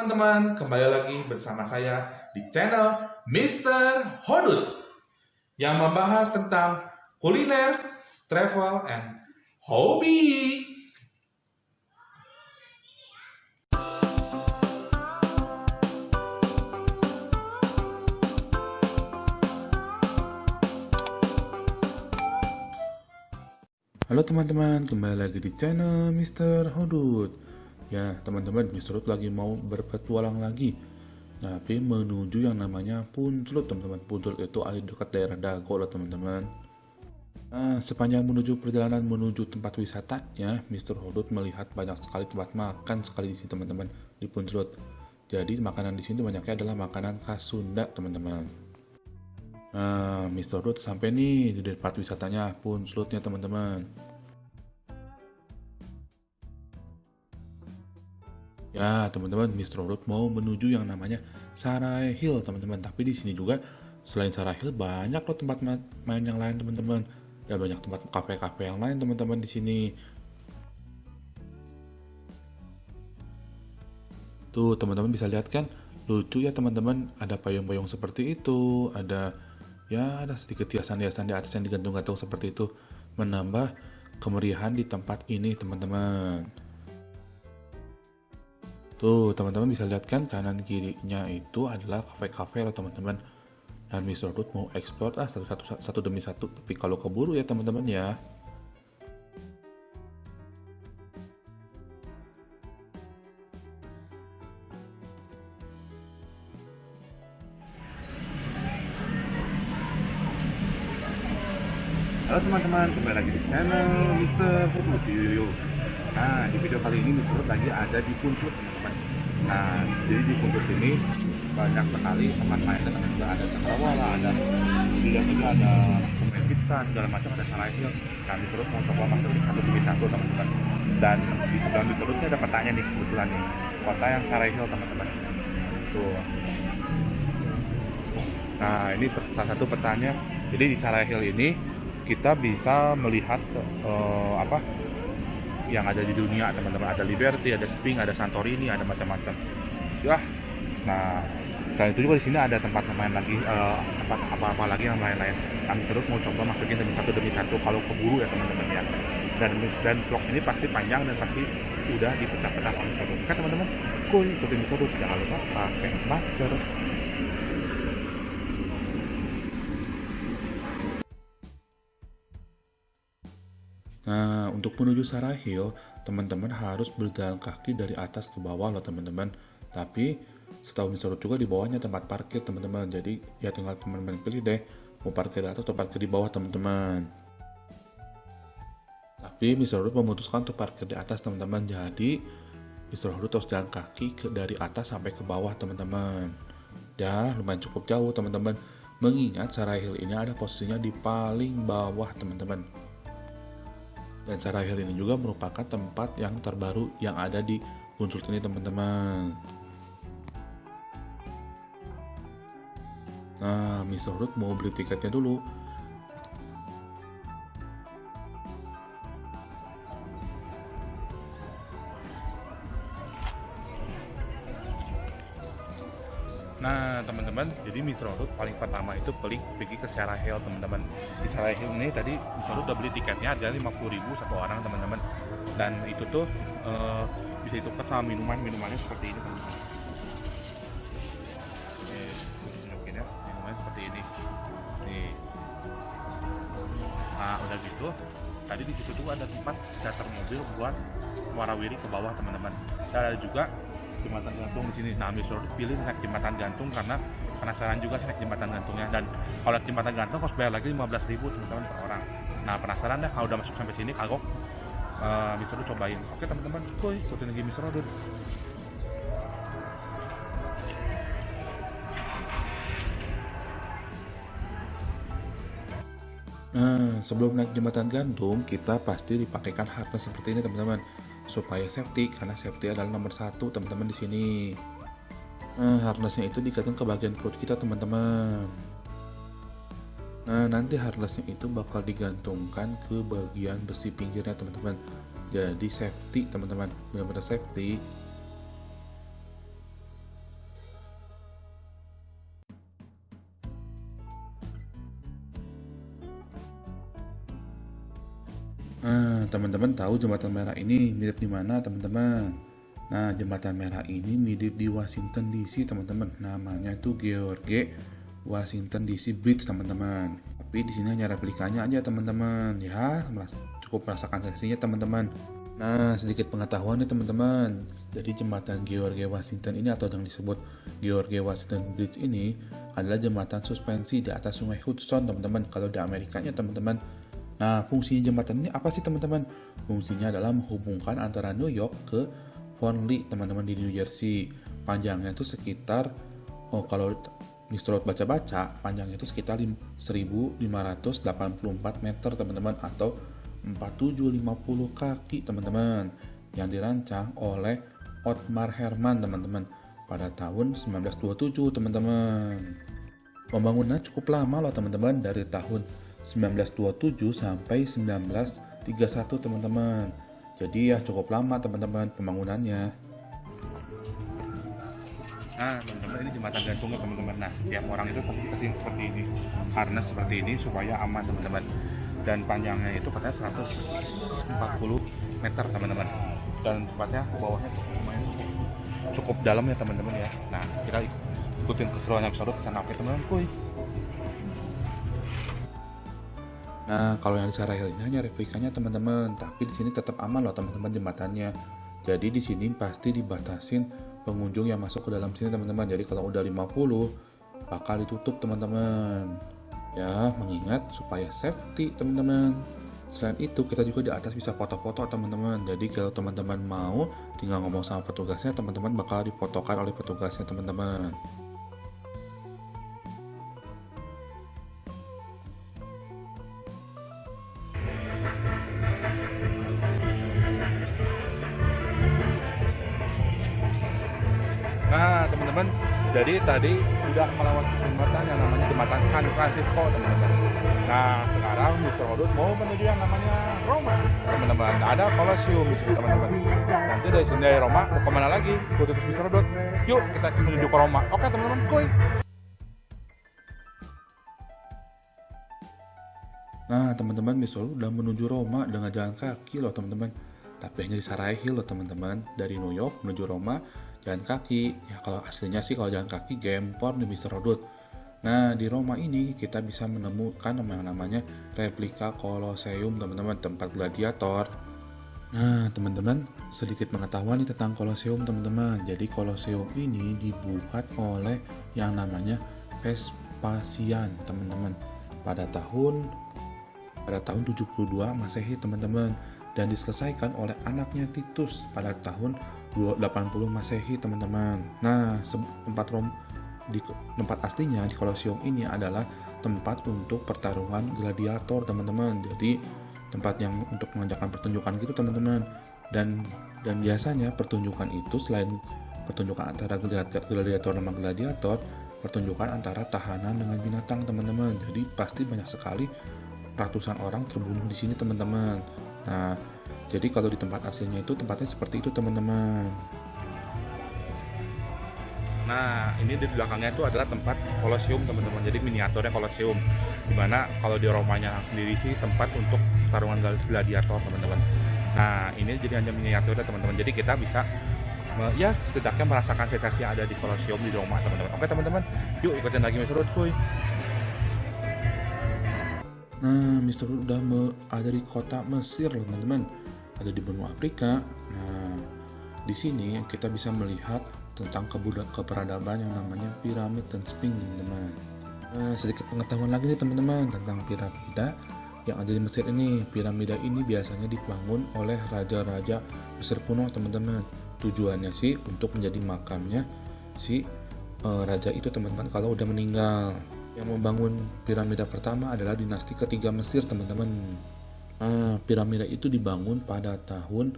Teman-teman, kembali lagi bersama saya di channel Mr. Hodut yang membahas tentang kuliner, travel, and hobi. Halo teman-teman, kembali lagi di channel Mr. Hodut. Ya teman-teman, Mr. Hodut lagi mau berpetualang lagi, tapi menuju yang namanya Punclut teman-teman. Punclut itu ada dekat daerah Dago loh teman-teman. Nah, sepanjang menuju perjalanan menuju tempat wisatanya, Mr. Hodut melihat banyak sekali tempat makan sekali di sini teman-teman, di Punclut. Jadi makanan di sini banyaknya adalah makanan khas Sunda teman-teman. Nah, Mr. Hodut sampai nih di tempat wisatanya Punclutnya teman-teman. Ya teman-teman, Mr. Hodut mau menuju yang namanya Sarai Hill teman-teman. Tapi di sini juga selain Sarai Hill banyak loh tempat main yang lain teman-teman, dan banyak tempat kafe-kafe yang lain teman-teman di sini. Tuh teman-teman bisa lihat kan, lucu ya teman-teman, ada payung-payung seperti itu, ada sedikit hiasan-hiasan di atas yang digantung-gantung seperti itu, menambah kemeriahan di tempat ini teman-teman. Tuh teman-teman bisa lihat kan, kanan kirinya itu adalah kafe-kafe loh teman-teman. Dan Mr. Hodut mau explore satu demi satu, tapi kalau keburu ya teman-teman ya. Halo teman-teman, kembali lagi di channel Mr. Hodut. Nah, di video kali ini Mr. Hodut lagi ada di Punclut teman-teman. Nah, jadi di Punclut ini banyak sekali tempat main, dan juga ada cakrawala, ada dilihat juga ada pemain pizza segala macam, ada Sarai Hill. Nah, Mr. Hodut mau coba masuk satu demi satu teman-teman. Dan di sebelah Mr. Hodut ini ada petanya nih, kebetulan nih, kota yang Sarai Hill teman-teman. Tuh. Nah, ini salah satu petanya. Jadi di Sarai Hill ini kita bisa melihat yang ada di dunia teman-teman. Ada Liberty, ada Sphinx, ada Santorini, ada macam-macam. Ya. Nah, selain itu juga di sini ada tempat main lagi, tempat apa-apa lagi yang lain-lain. Kami Mr. Hodut mau coba masukin demi satu kalau keburu ya teman-teman ya. Dan vlog ini pasti panjang dan pasti udah dipecah-pecah oleh Mr. Hodut. Oke teman-teman, ikutin Mr. Hodut, jangan lupa pakai masker. Nah, untuk menuju Sarai Hill, teman-teman harus berjalan kaki dari atas ke bawah loh teman-teman. Tapi setahu Mr. Hodut juga di bawahnya tempat parkir teman-teman. Jadi ya tinggal teman-teman pilih deh, mau parkir di atas atau parkir di bawah teman-teman. Tapi Mr. Hodut memutuskan untuk parkir di atas teman-teman. Jadi Mr. Hodut harus jalan kaki dari atas sampai ke bawah teman-teman. Ya lumayan cukup jauh teman-teman. Mengingat Sarai Hill ini ada posisinya di paling bawah teman-teman. Dan Sarai Hill ini juga merupakan tempat yang terbaru yang ada di Punclut ini teman-teman. Nah, Mr. Hodut mau beli tiketnya dulu. Nah teman-teman, jadi Mr. Hodut paling pertama itu pergi ke Sarai Hill teman-teman. Di Sarai Hill ini tadi Mr. Hodut udah beli tiketnya, harganya 50.000 satu orang teman-teman. Dan itu tuh bisa ditukar sama minumannya seperti ini teman-teman. Tunjukin ya, minumannya seperti ini. Nih. Nah udah gitu, tadi di situ tuh ada tempat charter mobil buat warawiri ke bawah teman-teman. Dan ada juga jembatan gantung di sini. Nah, Mr. Hodut pilih naik jembatan gantung karena penasaran juga sih naik jembatan gantungnya. Dan kalau naik jembatan gantung harus bayar lagi 15.000 teman-teman per orang. Nah, penasaran deh kalau udah masuk sampai sini kagok, Mr. Hodut cobain. Oke teman-teman, ikutin lagi Mr. Hodut. Nah, sebelum naik jembatan gantung, kita pasti dipakaikan harness seperti ini teman-teman, supaya safety, karena safety adalah nomor satu teman-teman di sini. Nah, harnessnya itu dikaitkan ke bagian perut kita teman-teman. Nah, nanti harnessnya itu bakal digantungkan ke bagian besi pinggirnya teman-teman. Jadi safety teman-teman, benar-benar safety. Nah, teman-teman tahu jembatan merah ini mirip di mana, teman-teman? Nah, jembatan merah ini mirip di Washington DC, teman-teman. Namanya itu George Washington DC Bridge, teman-teman. Tapi di sini hanya replikanya aja, teman-teman. Ya, cukup merasakan sensasinya, teman-teman. Nah, sedikit pengetahuan nih, teman-teman. Jadi jembatan George Washington ini atau yang disebut George Washington Bridge ini adalah jembatan suspensi di atas Sungai Hudson, teman-teman. Kalau di Amerikanya, teman-teman. Nah, fungsi jembatan ini apa sih, teman-teman? Fungsinya adalah menghubungkan antara New York ke Fort Lee, teman-teman, di New Jersey. Panjangnya itu sekitar, kalau Mr. Road baca-baca, panjangnya itu sekitar 1584 meter, teman-teman, atau 4750 kaki, teman-teman, yang dirancang oleh Otmar Hermann, teman-teman, pada tahun 1927, teman-teman. Pembangunannya cukup lama loh, teman-teman, dari tahun 1927 sampai 1931, teman-teman. Jadi ya cukup lama, teman-teman, pembangunannya. Nah, teman-teman, ini jembatan gantungnya, teman-teman. Nah, setiap orang itu pasti kesini seperti ini, karena seperti ini supaya aman, teman-teman. Dan panjangnya itu katanya 140 meter, teman-teman. Dan tempatnya bawahnya lumayan cukup dalam ya, teman-teman ya. Nah, kita ikutin keseruannya episode ke sana, oke, teman-teman, kuy. Nah, kalau yang di Sarahil ini hanya replikanya, teman-teman, tapi di sini tetap aman loh, teman-teman, jembatannya. Jadi di sini pasti dibatasin pengunjung yang masuk ke dalam sini, teman-teman. Jadi kalau udah 50 bakal ditutup, teman-teman. Ya, mengingat supaya safety, teman-teman. Selain itu, kita juga di atas bisa foto-foto, teman-teman. Jadi kalau teman-teman mau, tinggal ngomong sama petugasnya, teman-teman bakal difotokan oleh petugasnya, teman-teman. Nah, teman-teman, jadi tadi sudah melewati jembatan yang namanya jembatan San Francisco, teman-teman. Nah, sekarang Mr. Hodut mau menuju yang namanya Roma, teman-teman. Ada Colosseum di situ, teman-teman. Nanti dari sini dari Roma mau kemana lagi? Ikuti terus Mr. Hodut. Yuk, kita menuju ke Roma. Oke, teman-teman, kuy. Nah, teman-teman, Mr. Hodut udah menuju Roma dengan jalan kaki loh, teman-teman. Tapi hanya di Sarai Hill loh, teman-teman. Dari New York menuju Roma jalan kaki. Ya, kalau aslinya sih kalau jalan kaki gempor nih, Mr. Hodut. Nah, di Roma ini kita bisa menemukan yang namanya replika Colosseum, teman-teman, tempat gladiator. Nah, teman-teman, sedikit pengetahuan nih tentang Colosseum, teman-teman. Jadi Colosseum ini dibuat oleh yang namanya Vespasian, teman-teman, pada tahun 72 Masehi, teman-teman, dan diselesaikan oleh anaknya Titus pada tahun 80 Masehi, teman-teman. Nah, tempat aslinya di Colosseum ini adalah tempat untuk pertarungan gladiator, teman-teman. Jadi tempat yang untuk mengadakan pertunjukan gitu, teman-teman. Dan biasanya pertunjukan itu selain pertunjukan antara gladiator sama gladiator, pertunjukan antara tahanan dengan binatang, teman-teman. Jadi pasti banyak sekali ratusan orang terbunuh di sini, teman-teman. Nah, jadi kalau di tempat aslinya itu tempatnya seperti itu, teman-teman. Nah, ini di belakangnya itu adalah tempat Colosseum, teman-teman. Jadi miniaturnya Colosseum. Dimana kalau di Romanya sendiri sih tempat untuk pertarungan gladiator, teman-teman. Nah, ini jadi hanya miniaturnya, teman-teman. Jadi kita bisa ya setidaknya merasakan sensasi yang ada di Colosseum di Roma, teman-teman. Oke, teman-teman, yuk ikutin lagi Mr. Rud, kuy. Nah, Mr. Rud udah ada di kota Mesir loh, teman-teman. Ada di benua Afrika. Nah, di sini kita bisa melihat tentang keperadaban yang namanya piramid dan Sphinx, teman-teman. Nah, sedikit pengetahuan lagi nih, teman-teman, tentang piramida yang ada di Mesir ini. Piramida ini biasanya dibangun oleh raja-raja Mesir kuno, teman-teman. Tujuannya sih untuk menjadi makamnya si raja itu, teman-teman, kalau udah meninggal. Yang membangun piramida pertama adalah dinasti ketiga Mesir, teman-teman. Nah, piramida itu dibangun pada tahun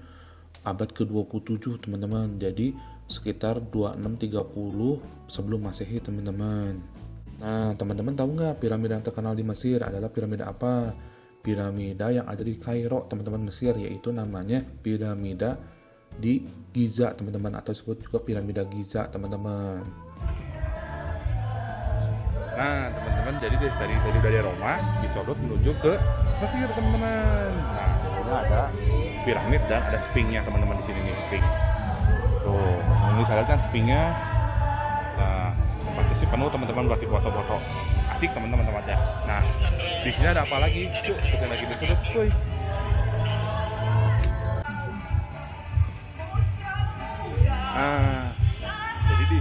abad ke-27, teman-teman. Jadi sekitar 2630 sebelum Masehi, teman-teman. Nah, teman-teman tahu nggak piramida yang terkenal di Mesir adalah piramida apa? Piramida yang ada di Kairo, teman-teman, Mesir, yaitu namanya piramida di Giza, teman-teman, atau disebut juga piramida Giza, teman-teman. Nah, teman-teman, jadi dari Roma ditodot menuju ke Mesir, teman-teman. Nah, biasanya ada piramid dan ada sphinxnya teman-teman di sini nih, sphinx. Tuh, ini saya lihat kan sphinxnya. Nah, pasti sih penuh teman-teman buat foto-foto. Asik teman-teman tempatnya. Nah, di sini ada apa lagi? Yuk, kita lagi di sudut, kuy. Nah, jadi di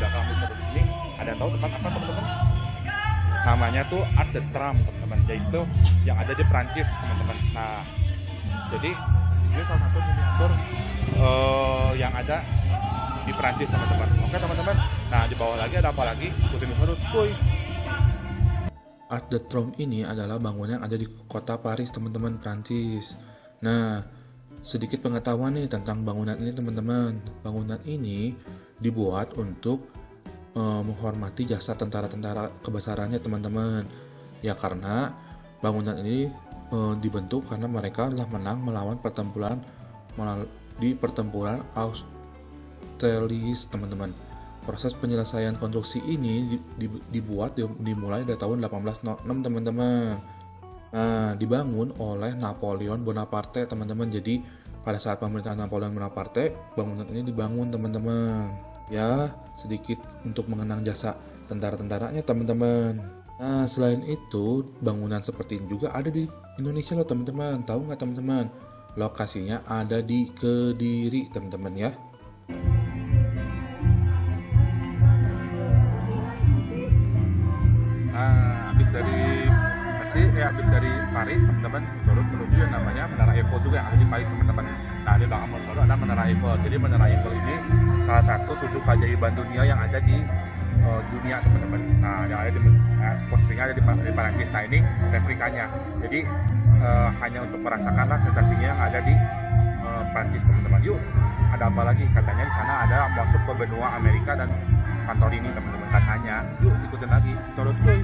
belakang sudut ini ada yang tahu tempat apa teman-teman? Namanya tuh Arc de Triomphe teman-teman, yaitu yang ada di Prancis teman-teman. Nah, jadi ini salah satu miniatur yang ada di Prancis teman-teman. Oke teman-teman. Nah, di bawah lagi ada apa lagi? Ikutin terus, kuy. Arc de Triomphe ini adalah bangunan yang ada di kota Paris teman-teman, Prancis. Nah, sedikit pengetahuan nih tentang bangunan ini teman-teman. Bangunan ini dibuat untuk menghormati jasa tentara-tentara kebesarannya teman-teman. Ya karena bangunan ini dibentuk karena mereka telah menang melawan pertempuran di pertempuran Austerlitz teman-teman. Proses penyelesaian konstruksi ini dimulai dari tahun 1806 teman-teman. Nah, dibangun oleh Napoleon Bonaparte teman-teman. Jadi pada saat pemerintahan Napoleon Bonaparte, bangunan ini dibangun teman-teman. Ya, sedikit untuk mengenang jasa tentara-tentaranya teman-teman. Nah, selain itu, bangunan seperti ini juga ada di Indonesia loh teman-teman. Tahu nggak teman-teman? Lokasinya ada di Kediri teman-teman ya. Habis dari Paris teman-teman, Sorot menuju yang namanya Menara Eiffel juga yang ada di Paris teman-teman. Nah, di belakang Sorot ada Menara Eiffel. Jadi Menara Eiffel ini salah satu 7 keajaiban dunia yang ada di dunia teman-teman. Nah, yang ada di posisinya ada di Paris. Nah, ini replikanya. Jadi hanya untuk merasakanlah sensasinya yang ada di Prancis teman-teman. Yuk, ada apa lagi? Katanya di sana ada masuk ke benua Amerika dan Santorini teman-teman katanya. Yuk, ikutin lagi. Sorot kuy.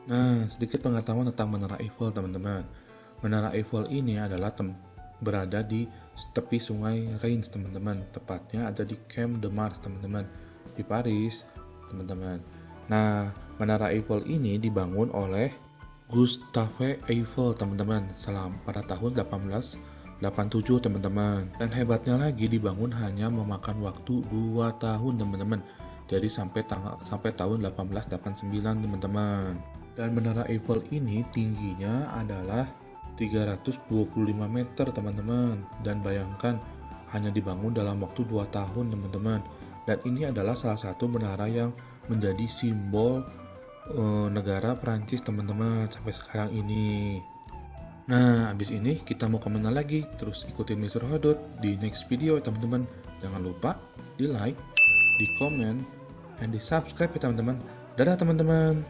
Nah, sedikit pengetahuan tentang Menara Eiffel teman-teman. Menara Eiffel ini adalah berada di tepi sungai Rhine teman-teman. Tepatnya ada di Champ de Mars teman-teman, di Paris teman-teman. Nah, Menara Eiffel ini dibangun oleh Gustave Eiffel teman-teman pada tahun 1887 teman-teman. Dan hebatnya lagi dibangun hanya memakan waktu 2 tahun teman-teman. Jadi sampai tahun 1889 teman-teman. Dan Menara Eiffel ini tingginya adalah 325 meter teman-teman. Dan bayangkan hanya dibangun dalam waktu 2 tahun teman-teman. Dan ini adalah salah satu menara yang menjadi simbol negara Prancis teman-teman sampai sekarang ini. Nah, habis ini kita mau kemana lagi? Terus ikutin Mr. Hodot di next video teman-teman. Jangan lupa di like, di comment, and di subscribe ya teman-teman. Dadah teman-teman.